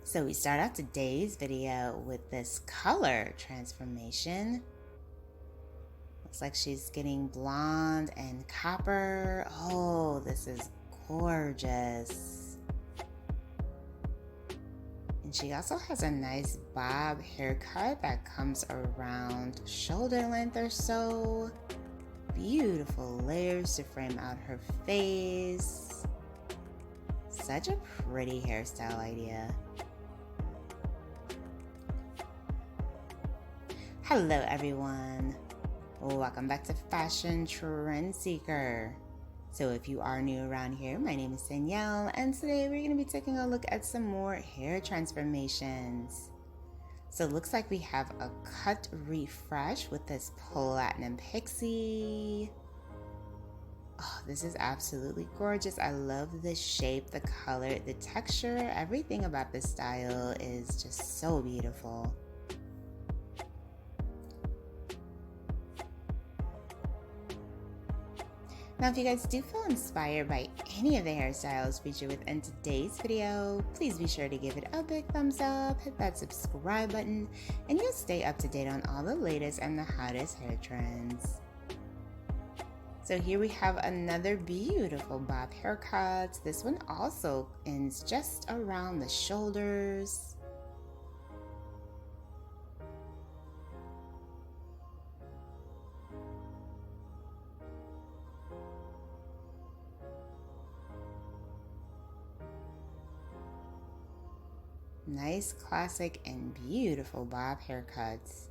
So we start out today's video with this color transformation. Looks like she's getting blonde and copper. Oh, this is gorgeous. And she also has a nice bob haircut that comes around shoulder length or so. Beautiful layers to frame out her face. Such a pretty hairstyle idea. Hello everyone, welcome back to Fashion Trend Seeker. So if you are new around here, my name is Danielle, and today we're going to be taking a look at some more hair transformations. So it looks like we have a cut refresh with this platinum pixie. Oh, this is absolutely gorgeous. I love the shape, the color, the texture. Everything about this style is just so beautiful. Now, if you guys do feel inspired by any of the hairstyles featured within today's video, please be sure to give it a big thumbs up, hit that subscribe button, and you'll stay up to date on all the latest and the hottest hair trends. So here we have another beautiful bob haircut. This one also ends just around the shoulders. Nice, classic, and beautiful bob haircuts.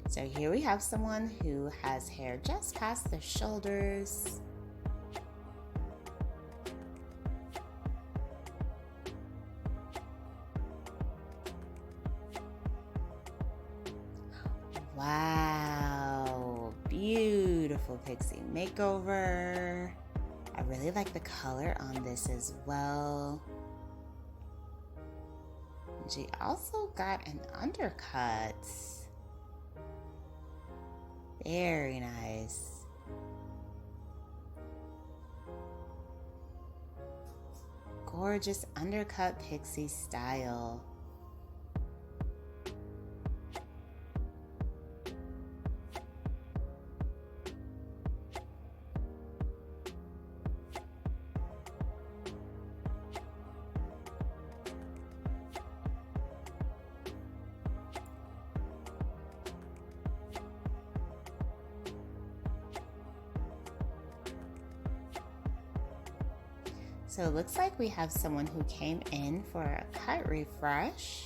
So here we have someone who has hair just past their shoulders. Wow, beautiful pixie makeover. I really like the color on this as well. And she also got an undercut. Very nice. Gorgeous undercut pixie style. So it looks like we have someone who came in for a cut refresh.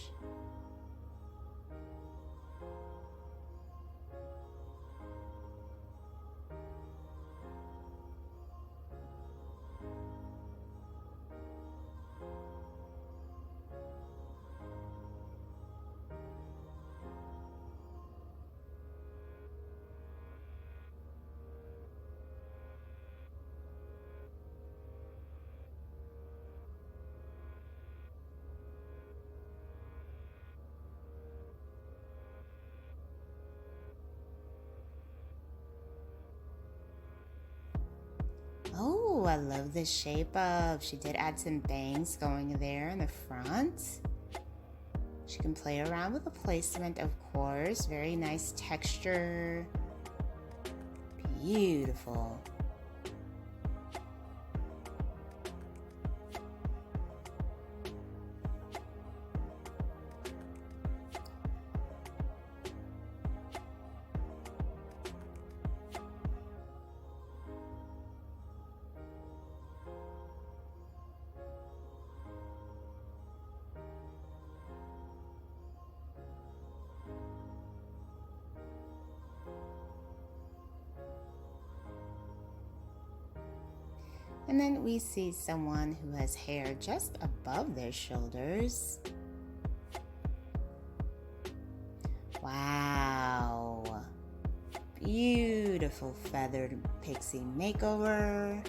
Oh, I love the shape up. She did add some bangs going there in the front. She can play around with the placement, of course. Very nice texture. Beautiful. And then we see someone who has hair just above their shoulders. Wow. beautiful feathered pixie makeover.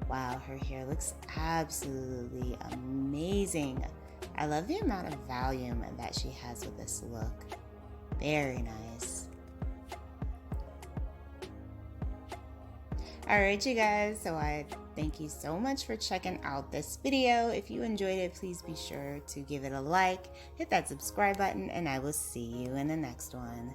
Wow, her hair looks absolutely amazing. I love the amount of volume that she has with this look. Very nice. Alright you guys, so I thank you so much for checking out this video. If you enjoyed it, please be sure to give it a like, hit that subscribe button, and I will see you in the next one.